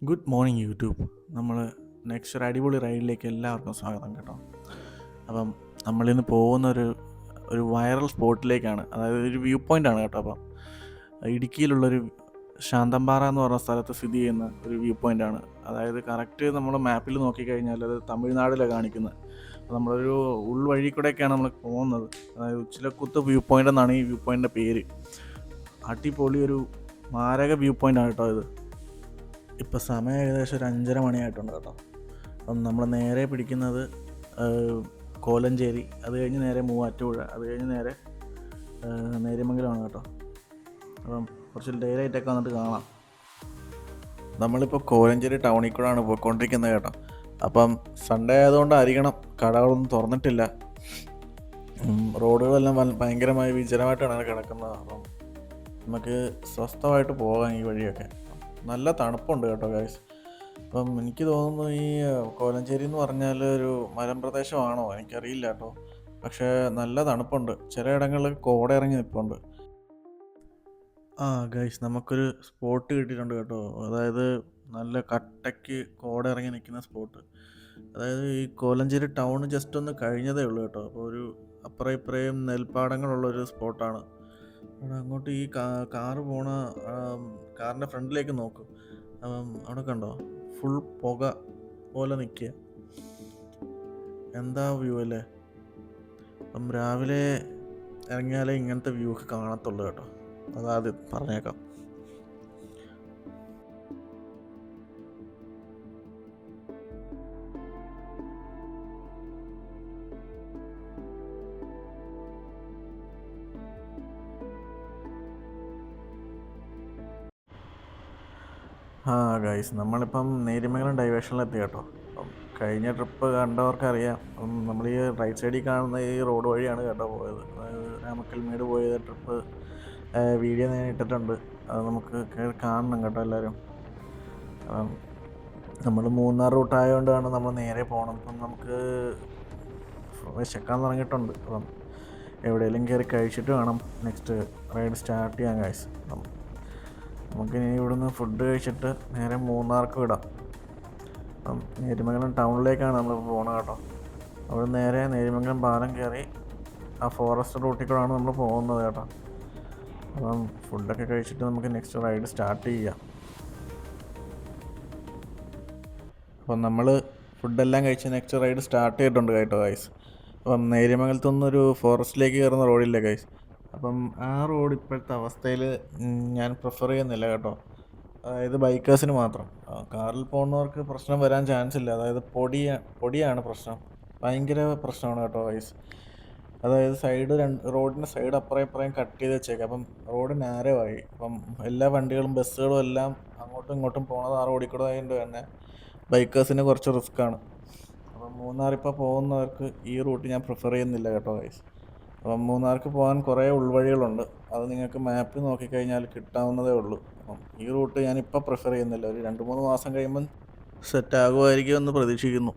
Good morning YouTube. നമ്മൾ next ഒരു അടിപൊളി റൈഡിലേക്ക് എല്ലാവർക്കും സ്വാഗതം കേട്ടോ. അപ്പം നമ്മളിന്ന് പോകുന്നൊരു ഒരു വൈറൽ സ്പോട്ടിലേക്കാണ്, അതായത് ഒരു വ്യൂ പോയിൻ്റാണ് കേട്ടോ. അപ്പം ഇടുക്കിയിലുള്ളൊരു ശാന്തമ്പാറ എന്ന് പറഞ്ഞ സ്ഥലത്ത് സ്ഥിതി ചെയ്യുന്ന ഒരു വ്യൂ പോയിൻ്റാണ്. അതായത് കറക്റ്റ് നമ്മൾ മാപ്പിൽ നോക്കിക്കഴിഞ്ഞാൽ അത് തമിഴ്നാട്ടിലാണ് കാണിക്കുന്നത്. അപ്പോൾ നമ്മളൊരു ഉൾവഴി കൂടെയൊക്കെയാണ് നമ്മൾ പോകുന്നത്. അതായത് ഉച്ചിലക്കുത്ത് വ്യൂ പോയിൻ്റ് എന്നാണ് ഈ വ്യൂ പോയിൻ്റിൻ്റെ പേര്. അടിപൊളി ഒരു മാരക വ്യൂ പോയിൻ്റാണ് കേട്ടോ ഇത്. ഇപ്പോൾ സമയം ഏകദേശം ഒരു 5:30 മണിയായിട്ടുണ്ട് കേട്ടോ. അപ്പം നമ്മൾ നേരെ പിടിക്കുന്നത് കോലഞ്ചേരി, അത് കഴിഞ്ഞ് നേരെ മൂവാറ്റുപുഴ, അത് കഴിഞ്ഞ് നേരെ നേര്യമംഗലമാണ് കേട്ടോ. അപ്പം കുറച്ച് ഡെയിലായിട്ടൊക്കെ വന്നിട്ട് കാണാം. നമ്മളിപ്പോൾ കോലഞ്ചേരി ടൗണിൽ കൂടെയാണ് പോയിക്കൊണ്ടിരിക്കുന്നത് കേട്ടോ. അപ്പം സൺഡേ ആയതുകൊണ്ടായിരിക്കണം കടകളൊന്നും തുറന്നിട്ടില്ല. റോഡുകളെല്ലാം ഭയങ്കരമായി വിജനമായിട്ടാണ് കിടക്കുന്നത്. അപ്പം നമുക്ക് സ്വസ്ഥമായിട്ട് പോകാം ഈ വഴിയൊക്കെ. നല്ല തണുപ്പുണ്ട് കേട്ടോ ഗൈസ്. അപ്പം എനിക്ക് തോന്നുന്നു ഈ കോലഞ്ചേരി എന്ന് പറഞ്ഞാൽ ഒരു മലമ്പ്രദേശമാണോ എനിക്കറിയില്ല കേട്ടോ. പക്ഷേ നല്ല തണുപ്പുണ്ട്, ചിലയിടങ്ങളിൽ കോട ഇറങ്ങി നിൽപ്പുണ്ട്. ഗൈസ്, നമുക്കൊരു സ്പോട്ട് കിട്ടിയിട്ടുണ്ട് കേട്ടോ. അതായത് നല്ല കട്ടയ്ക്ക് കോട ഇറങ്ങി നിൽക്കുന്ന സ്പോട്ട്. അതായത് ഈ കോലഞ്ചേരി ടൗൺ ജസ്റ്റ് ഒന്ന് കഴിഞ്ഞതേ ഉള്ളൂ കേട്ടോ. അപ്പോൾ ഒരു അപ്പുറം ഇപ്പുറയും നെൽപ്പാടങ്ങളുള്ളൊരു സ്പോട്ടാണ്. അവിടെ അങ്ങോട്ട് ഈ കാറ് പോണ കാറിൻ്റെ ഫ്രണ്ടിലേക്ക് നോക്കും. അവിടെ കണ്ടോ, ഫുൾ പുക പോലെ നിൽക്കുക. എന്താ വ്യൂ അല്ലേ. അപ്പം രാവിലെ ഇറങ്ങിയാലേ ഇങ്ങനത്തെ വ്യൂ ഒക്കെ കാണത്തുള്ളൂ കേട്ടോ. അതാദ്യം പറഞ്ഞേക്കാം. ഗൈസ്, നമ്മളിപ്പം നേര്യമംഗലം ഡൈവേഷനിലെത്തി കേട്ടോ. അപ്പം കഴിഞ്ഞ ട്രിപ്പ് കണ്ടവർക്കറിയാം. അപ്പം നമ്മൾ ഈ റൈറ്റ് സൈഡിൽ കാണുന്ന ഈ റോഡ് വഴിയാണ് കേട്ടോ പോയത്. അതായത് രാമക്കൽമേട് പോയ ട്രിപ്പ് വീഡിയോ ഞാൻ ഇട്ടിട്ടുണ്ട്. അത് നമുക്ക് കാണണം കേട്ടോ എല്ലാവരും. നമ്മൾ മൂന്നാർ റൂട്ടായതുകൊണ്ടാണ് നമ്മൾ നേരെ പോകണം. അപ്പം നമുക്ക് വിശക്കാൻ തുടങ്ങിയിട്ടുണ്ട്. അപ്പം എവിടെയെങ്കിലും കയറി കഴിച്ചിട്ട് വേണം നെക്സ്റ്റ് റൈഡ് സ്റ്റാർട്ട് ചെയ്യാൻ ഗൈസ്. അപ്പം നമുക്കിനി ഇവിടുന്ന് ഫുഡ് കഴിച്ചിട്ട് നേരെ മൂന്നാർക്ക് വിടാം. അപ്പം നേര്യമംഗലം ടൗണിലേക്കാണ് നമ്മൾ പോകുന്നത് കേട്ടോ. അവിടെ നേരെ നേര്യമംഗലം പാലം കയറി ആ ഫോറസ്റ്റ് റൂട്ടിൽ കൂടെയാണ് നമ്മൾ പോകുന്നത് കേട്ടോ. അപ്പം ഫുഡൊക്കെ കഴിച്ചിട്ട് നമുക്ക് നെക്സ്റ്റ് റൈഡ് സ്റ്റാർട്ട് ചെയ്യാം. അപ്പം നമ്മൾ ഫുഡെല്ലാം കഴിച്ച് നെക്സ്റ്റ് റൈഡ് സ്റ്റാർട്ട് ചെയ്തിട്ടുണ്ട് കേട്ടോ ഗൈസ്. അപ്പം നേര്യമംഗലത്തു നിന്നൊരു ഫോറസ്റ്റിലേക്ക് കയറുന്ന റോഡില്ലേ ഗൈസ്. അപ്പം ആ റോഡ് ഇപ്പോഴത്തെ അവസ്ഥയിൽ ഞാൻ പ്രിഫർ ചെയ്യുന്നില്ല കേട്ടോ. അതായത് ബൈക്കേഴ്സിന് മാത്രം. കാറിൽ പോകുന്നവർക്ക് പ്രശ്നം വരാൻ ചാൻസ് ഇല്ല. അതായത് പൊടിയാണ് പ്രശ്നം, ഭയങ്കര പ്രശ്നമാണ് കേട്ടോ ഗൈസ്. അതായത് റോഡിൻ്റെ സൈഡ് അപ്പുറം ഇപ്പുറം കട്ട് ചെയ്ത് വെച്ചേക്കാം. അപ്പം റോഡ് നാരോ ആയി. അപ്പം എല്ലാ വണ്ടികളും ബസ്സുകളും എല്ലാം അങ്ങോട്ടും ഇങ്ങോട്ടും പോണത് ആ റോഡിൽ കൂടെ ആയതുകൊണ്ട് തന്നെ ബൈക്കേഴ്സിന് കുറച്ച് റിസ്ക്കാണ്. അപ്പം മൂന്നാറിപ്പോൾ പോകുന്നവർക്ക് ഈ റൂട്ട് ഞാൻ പ്രിഫർ ചെയ്യുന്നില്ല കേട്ടോ ഗൈസ്. അപ്പം മൂന്നാർക്ക് പോകാൻ കുറേ ഉൾവഴികളുണ്ട്. അത് നിങ്ങൾക്ക് മാപ്പ് നോക്കിക്കഴിഞ്ഞാൽ കിട്ടാവുന്നതേ ഉള്ളൂ. അപ്പം ഈ റൂട്ട് ഞാനിപ്പോൾ പ്രിഫർ ചെയ്യുന്നില്ല. ഒരു 2-3 മാസം കഴിയുമ്പം സെറ്റ് ആകുമായിരിക്കും എന്ന് പ്രതീക്ഷിക്കുന്നു.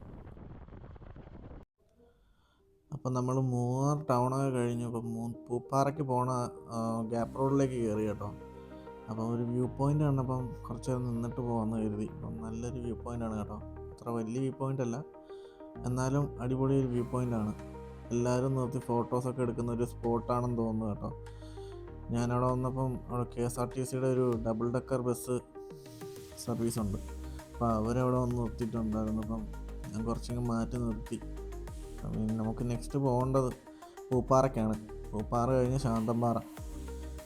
അപ്പം നമ്മൾ മൂന്നാർ ടൗണൊക്കെ കഴിഞ്ഞു. ഇപ്പം പൂപ്പാറയ്ക്ക് പോണ ഗ്യാപ്പ് റോഡിലേക്ക് കയറി കേട്ടോ. അപ്പം ഒരു വ്യൂ പോയിൻ്റ് കണ്ടപ്പം കുറച്ച് നേരം നിന്നിട്ട് പോകാമെന്ന് കരുതി. അപ്പം നല്ലൊരു വ്യൂ പോയിൻ്റാണ് കേട്ടോ. അത്ര വലിയ വ്യൂ പോയിൻ്റ് അല്ല, എന്നാലും അടിപൊളി ഒരു വ്യൂ പോയിൻ്റാണ്. എല്ലാവരും നിർത്തി ഫോട്ടോസൊക്കെ എടുക്കുന്ന ഒരു സ്പോട്ടാണെന്ന് തോന്നുന്നു കേട്ടോ. ഞാനവിടെ വന്നപ്പം അവിടെ KSRTC ഒരു ഡബിൾ ഡെക്കർ ബസ് സർവീസ് ഉണ്ട്. അപ്പോൾ അവരവിടെ വന്ന് നിർത്തിയിട്ടുണ്ടായിരുന്നു. അപ്പം ഞാൻ കുറച്ചങ്ങ് മാറ്റി നിർത്തി. നമുക്ക് നെക്സ്റ്റ് പോകേണ്ടത് പൂപ്പാറയ്ക്കാണ്. പൂപ്പാറ കഴിഞ്ഞ് ശാന്തമ്പാറ.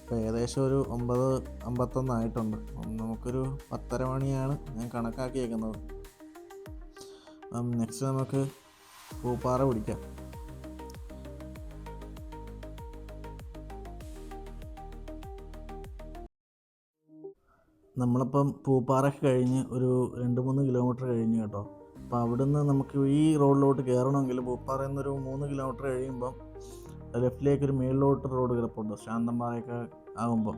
അപ്പോൾ ഏകദേശം ഒരു 9:51 ആയിട്ടുണ്ട്. നമുക്കൊരു 10:30 മണിയാണ് ഞാൻ കണക്കാക്കിയേക്കുന്നത്. നെക്സ്റ്റ് നമുക്ക് പൂപ്പാറ പിടിക്കാം. നമ്മളിപ്പം പൂപ്പാറയ്ക്ക് കഴിഞ്ഞ് ഒരു 2-3 കിലോമീറ്റർ കഴിഞ്ഞ് കേട്ടോ. അപ്പോൾ അവിടുന്ന് നമുക്ക് ഈ റോഡിലോട്ട് കയറണമെങ്കിൽ പൂപ്പാറയിൽ നിന്നൊരു 3 കിലോമീറ്റർ കഴിയുമ്പം ലെഫ്റ്റിലേക്കൊരു മേളിലോട്ട് റോഡ് കിടപ്പുണ്ട്, ശാന്തമ്പാറയൊക്കെ ആകുമ്പം.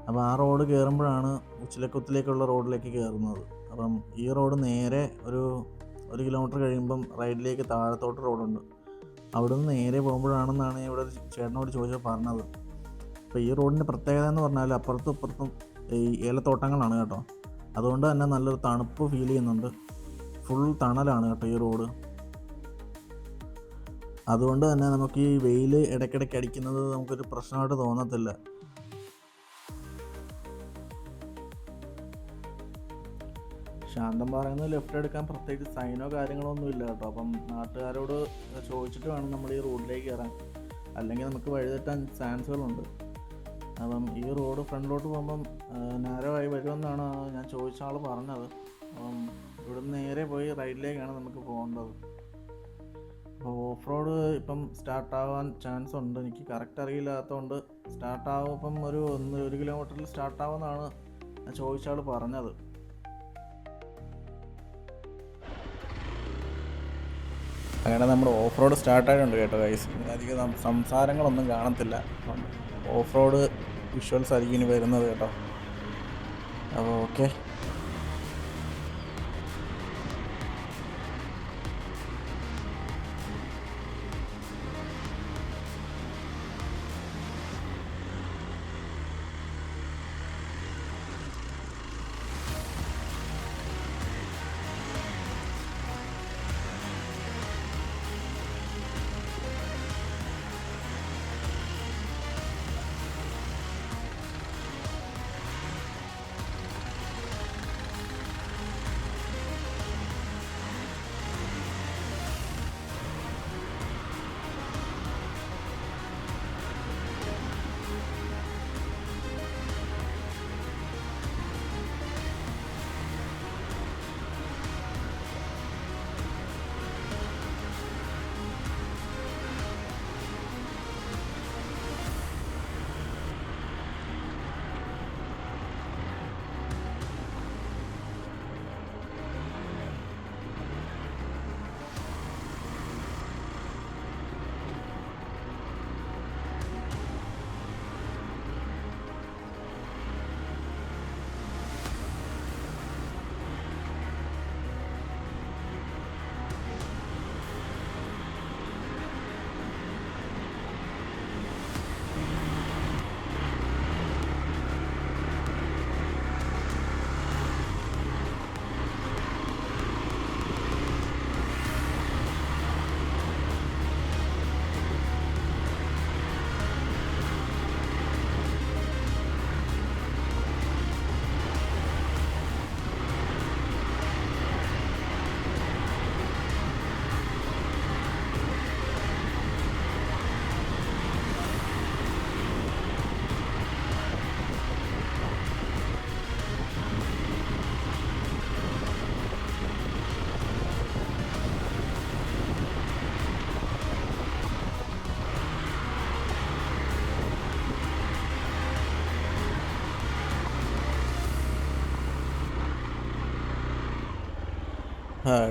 അപ്പോൾ ആ റോഡ് കയറുമ്പോഴാണ് ഉച്ചിലക്കുത്തിലേക്കുള്ള റോഡിലേക്ക് കയറുന്നത്. അപ്പം ഈ റോഡ് നേരെ ഒരു 1 കിലോമീറ്റർ കഴിയുമ്പം റൈഡിലേക്ക് താഴത്തോട്ട് റോഡുണ്ട്. അവിടുന്ന് നേരെ പോകുമ്പോഴാണെന്നാണ് ഇവിടെ ചേട്ടനോട് ചോദിച്ചപ്പോൾ പറഞ്ഞത്. അപ്പോൾ ഈ റോഡിൻ്റെ പ്രത്യേകത എന്ന് പറഞ്ഞാൽ അപ്പുറത്തും ഇപ്പുറത്തും ഈ ഏലത്തോട്ടങ്ങളാണ് കേട്ടോ. അതുകൊണ്ട് തന്നെ നല്ലൊരു തണുപ്പ് ഫീൽ ചെയ്യുന്നുണ്ട്. ഫുൾ തണലാണ് കേട്ടോ ഈ റോഡ്. അതുകൊണ്ട് തന്നെ നമുക്ക് ഈ വെയിൽ ഇടയ്ക്കിടയ്ക്ക് അടിക്കുന്നത് നമുക്കൊരു പ്രശ്നമായിട്ട് തോന്നത്തില്ല. ശാന്തം പറയുന്നത് ലെഫ്റ്റ് എടുക്കാൻ പ്രത്യേകിച്ച് സൈനോ കാര്യങ്ങളോ ഒന്നും ഇല്ല കേട്ടോ. അപ്പം നാട്ടുകാരോട് ചോദിച്ചിട്ട് വേണം നമ്മൾ ഈ റോഡിലേക്ക് കയറാൻ, അല്ലെങ്കിൽ നമുക്ക് വഴിതെറ്റാൻ ചാൻസുകളുണ്ട്. അപ്പം ഈ റോഡ് ഫ്രണ്ടിലോട്ട് പോകുമ്പം നാരമായി വരുമെന്നാണ് ഞാൻ ചോദിച്ച ആൾ പറഞ്ഞത്. അപ്പം ഇവിടുന്ന് നേരെ പോയി റൈറ്റിലേക്കാണ് നമുക്ക് പോകേണ്ടത്. അപ്പോൾ ഓഫ് റോഡ് ഇപ്പം സ്റ്റാർട്ടാവാൻ ചാൻസ് ഉണ്ട്. എനിക്ക് കറക്റ്റ് അറിയില്ലാത്തതുകൊണ്ട് സ്റ്റാർട്ടാവും. ഇപ്പം ഒരു 1 കിലോമീറ്ററിൽ സ്റ്റാർട്ടാവുമെന്നാണ് ഞാൻ ചോദിച്ച ആൾ പറഞ്ഞത്. അങ്ങനെ നമ്മുടെ ഓഫ് റോഡ് സ്റ്റാർട്ടായിട്ടുണ്ട് കേട്ടോ ഗൈസ്. അധികം സംസാരങ്ങളൊന്നും കാണത്തില്ല. ഓഫ് റോഡ് വിഷ്വൽസ് ആയിരിക്കും ഇനി വരുന്നത് കേട്ടോ. അപ്പോൾ ഓക്കെ.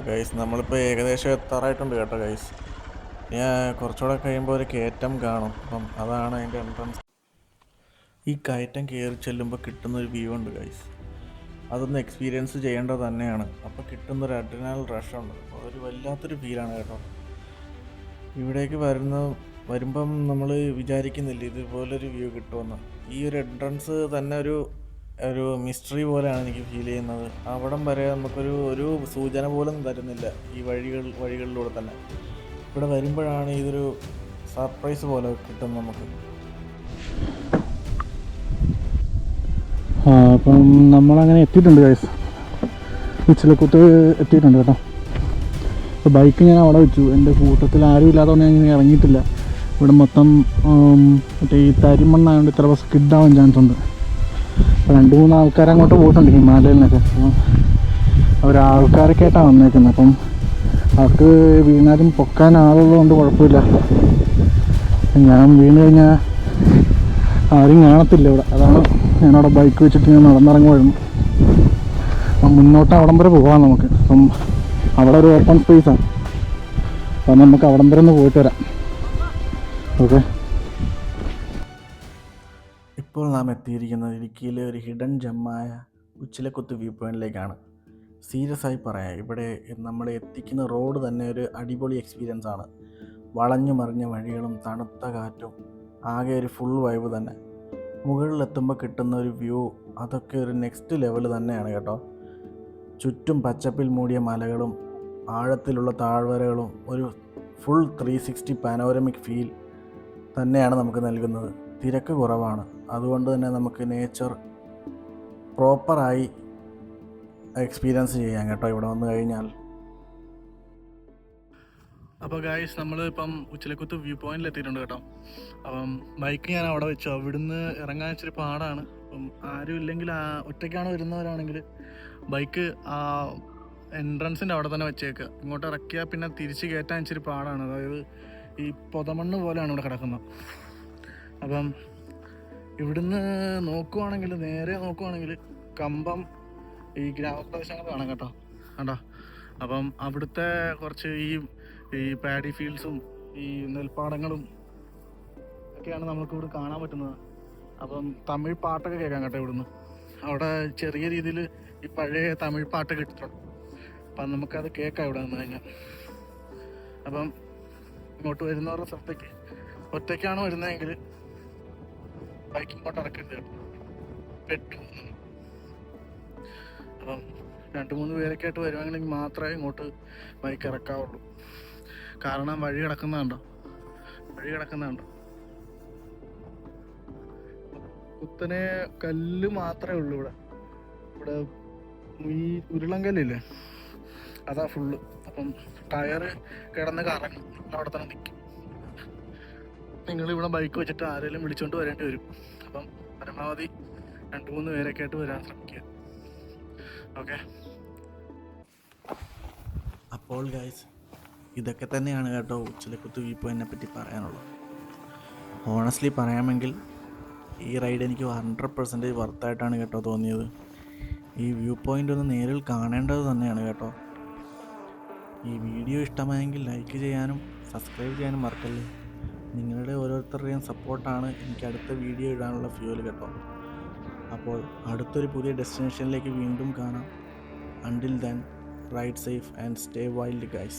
ഗൈസ് നമ്മളിപ്പോൾ ഏകദേശം എത്താറായിട്ടുണ്ട് കേട്ടോ ഗൈസ്. ഞാൻ കുറച്ചുകൂടെ കഴിയുമ്പോൾ ഒരു കയറ്റം കാണും. അപ്പം അതാണ് അതിൻ്റെ എൻട്രൻസ്. ഈ കയറ്റം കയറി ചെല്ലുമ്പോൾ കിട്ടുന്നൊരു വ്യൂ ഉണ്ട് ഗൈസ്. അതൊന്ന് എക്സ്പീരിയൻസ് ചെയ്യേണ്ടത് തന്നെയാണ്. അപ്പോൾ കിട്ടുന്നൊരു അഡ്രിനൽ റഷുണ്ട്. അതൊരു വല്ലാത്തൊരു ഫീലാണ് കേട്ടോ. ഇവിടേക്ക് വരുമ്പം നമ്മൾ വിചാരിക്കുന്നില്ല ഇതുപോലൊരു വ്യൂ കിട്ടുമെന്ന്. ഈ ഒരു എൻട്രൻസ് തന്നെ ഒരു മിസ്റ്ററി പോലെയാണ് എനിക്ക് ഫീൽ ചെയ്യുന്നത്. അവിടം വരെ ഒരു സൂചന പോലും തരുന്നില്ല ഈ വഴികളിലൂടെ തന്നെ. ഇവിടെ വരുമ്പോഴാണ് ഇതൊരു സർപ്രൈസ് പോലെ കിട്ടും നമുക്ക്. അപ്പം നമ്മളങ്ങനെ എത്തിയിട്ടുണ്ട് ഗൈസ്. ഉച്ചിലക്കുത്ത് എത്തിയിട്ടുണ്ട് കേട്ടോ. അപ്പോൾ ബൈക്ക് ഞാൻ അവിടെ വെച്ചു. എൻ്റെ കൂട്ടത്തിൽ ആരും ഇല്ലാത്തതുകൊണ്ട് ഞാൻ ഇങ്ങനെ ഇറങ്ങിയിട്ടില്ല. ഇവിടെ മൊത്തം മറ്റേ ഈ തരിമണ്ണായതുകൊണ്ട് ചിലപ്പോൾ സ്കിഡാവാൻ ചാൻസ് ഉണ്ട്. അപ്പോൾ 2-3 ആൾക്കാർ അങ്ങോട്ട് പോയിട്ടുണ്ട് ഹിമാലയയിൽ നിന്നൊക്കെ. അപ്പോൾ അവരാൾക്കാരൊക്കെ ആയിട്ടാണ് വന്നേക്കുന്നത്. അപ്പം അവർക്ക് വീണാലും പൊക്കാൻ ആളുള്ളതുകൊണ്ട് കുഴപ്പമില്ല. ഞാൻ വീണ് കഴിഞ്ഞാൽ ആരും കാണത്തില്ല ഇവിടെ. അതാണ് ഞാനവിടെ ബൈക്ക് വെച്ചിട്ട് ഞാൻ നടന്നിറങ്ങുമായിരുന്നു. അപ്പം മുന്നോട്ട് അവിടം വരെ പോകാം നമുക്ക്. അപ്പം അവിടെ ഒരു ഓപ്പൺ സ്പേസാണ്. അപ്പം നമുക്ക് അവിടം വരെ ഒന്ന് പോയിട്ട് വരാം. ഓക്കെ. ഇപ്പോൾ നാം എത്തിയിരിക്കുന്നത് ഇടുക്കിയിലെ ഒരു ഹിഡൻ ജമ്മായ ഉച്ചിലക്കുത്ത് വ്യൂ പോയിന്റിലേക്കാണ്. സീരിയസ് ആയി പറയാം, ഇവിടെ നമ്മളെ എത്തിക്കുന്ന റോഡ് തന്നെ ഒരു അടിപൊളി എക്സ്പീരിയൻസ് ആണ്. വളഞ്ഞു മറിഞ്ഞ വഴികളും തണുത്ത കാറ്റും ആകെ ഒരു ഫുൾ വൈബ് തന്നെ. മുകളിലെത്തുമ്പോൾ കിട്ടുന്ന ഒരു വ്യൂ അതൊക്കെ ഒരു നെക്സ്റ്റ് ലെവൽ തന്നെയാണ് കേട്ടോ. ചുറ്റും പച്ചപ്പിൽ മൂടിയ മലകളും ആഴത്തിലുള്ള താഴ്വരകളും ഒരു ഫുൾ 360 പാനോരമിക് ഫീൽ തന്നെയാണ് നമുക്ക് നൽകുന്നത്. തിരക്ക് കുറവാണ്, അതുകൊണ്ട് തന്നെ നമുക്ക് നേച്ചർ പ്രോപ്പറായി എക്സ്പീരിയൻസ് ചെയ്യാം കേട്ടോ ഇവിടെ വന്നു കഴിഞ്ഞാൽ. അപ്പോൾ ഗായ്സ് നമ്മളിപ്പം ഉച്ചിലക്കുത്ത് വ്യൂ പോയിന്റിൽ എത്തിയിട്ടുണ്ട് കേട്ടോ. അപ്പം ബൈക്ക് ഞാൻ അവിടെ വെച്ചു. അവിടുന്ന് ഇറങ്ങാൻ ഇച്ചിരി പാടാണ്. അപ്പം ആരും ഇല്ലെങ്കിൽ ഒറ്റയ്ക്കാണ് വരുന്നവരാണെങ്കിൽ ബൈക്ക് ആ എൻട്രൻസിൻ്റെ അവിടെ തന്നെ വെച്ചേക്കുക. ഇങ്ങോട്ട് ഇറക്കിയാൽ പിന്നെ തിരിച്ച് കയറ്റാൻ ഇച്ചിരി പാടാണ്. അതായത് ഈ പൊതമണ്ണ് പോലെയാണ് ഇവിടെ കിടക്കുന്നത്. അപ്പം ഇവിടുന്ന് നോക്കുവാണെങ്കിൽ, നേരെ നോക്കുവാണെങ്കിൽ കമ്പം ഈ ഗ്രാമപ്രദേശങ്ങൾ കാണാം കേട്ടോ. കണ്ടോ? അപ്പം അവിടുത്തെ കുറച്ച് ഈ പാഡി ഫീൽഡ്സും ഈ നെൽപ്പാടങ്ങളും ഒക്കെയാണ് നമുക്കിവിടെ കാണാൻ പറ്റുന്നത്. അപ്പം തമിഴ് പാട്ടൊക്കെ കേൾക്കാം കേട്ടോ ഇവിടുന്ന്. അവിടെ ചെറിയ രീതിയിൽ ഈ പഴയ തമിഴ് പാട്ടൊക്കെ ഇട്ടിട്ടുണ്ട്. അപ്പം നമുക്കത് കേൾക്കാം ഇവിടെ നിന്ന് കഴിഞ്ഞാൽ. അപ്പം ഇങ്ങോട്ട് വരുന്നവരുടെ സ്ഥലത്തേക്ക് ഒറ്റയ്ക്കാണ് വരുന്നതെങ്കിൽ ബൈക്ക് ഇങ്ങോട്ട് ഇറക്കരുത് കേട്ടോ, പെട്ടു. അപ്പം 2-3 പേരൊക്കെ ആയിട്ട് വരുവാണെങ്കിൽ മാത്രമേ ഇങ്ങോട്ട് ബൈക്ക് ഇറക്കാവുള്ളൂ. കാരണം വഴി കിടക്കുന്നുണ്ടോ, കുത്തനെ കല്ല് മാത്രമേ ഉള്ളൂ ഇവിടെ. ഈ ഉരുളങ്കല്ലില്ലേ, അതാ ഫുള്ള്. അപ്പം ടയറ് കിടന്ന് കറങ്ങും, അവിടെ തന്നെ നിൽക്കും. നിങ്ങളിവിടെ ബൈക്ക് വെച്ചിട്ട് ആരെങ്കിലും വിളിച്ചോണ്ട് വരേണ്ടി വരും. അപ്പം പരമാവധി 2-3 പേരൊക്കെ ആയിട്ട് വരാൻ ശ്രമിക്കുക. ഓക്കെ. അപ്പോൾ ഗൈസ്, ഇതൊക്കെ തന്നെയാണ് കേട്ടോ ഉച്ചിലക്കുത്ത് വ്യൂ പോയിന്റിനെ പറ്റി പറയാനുള്ളത്. ഹോണസ്റ്റ്ലി പറയാമെങ്കിൽ ഈ റൈഡ് എനിക്ക് 100% വർത്തായിട്ടാണ് കേട്ടോ തോന്നിയത്. ഈ വ്യൂ പോയിൻ്റ് ഒന്ന് നേരിൽ കാണേണ്ടത് തന്നെയാണ് കേട്ടോ. ഈ വീഡിയോ ഇഷ്ടമായെങ്കിൽ ലൈക്ക് ചെയ്യാനും സബ്സ്ക്രൈബ് ചെയ്യാനും മറക്കല്ലേ. നിങ്ങളുടെ ഓരോരുത്തരുടെയും സപ്പോർട്ടാണ് എനിക്ക് അടുത്ത വീഡിയോ ഇടാനുള്ള ഫ്യൂവൽ കേട്ടോ. അപ്പോൾ അടുത്തൊരു പുതിയ ഡെസ്റ്റിനേഷനിലേക്ക് വീണ്ടും കാണാം. Until then, ride safe and stay wild guys.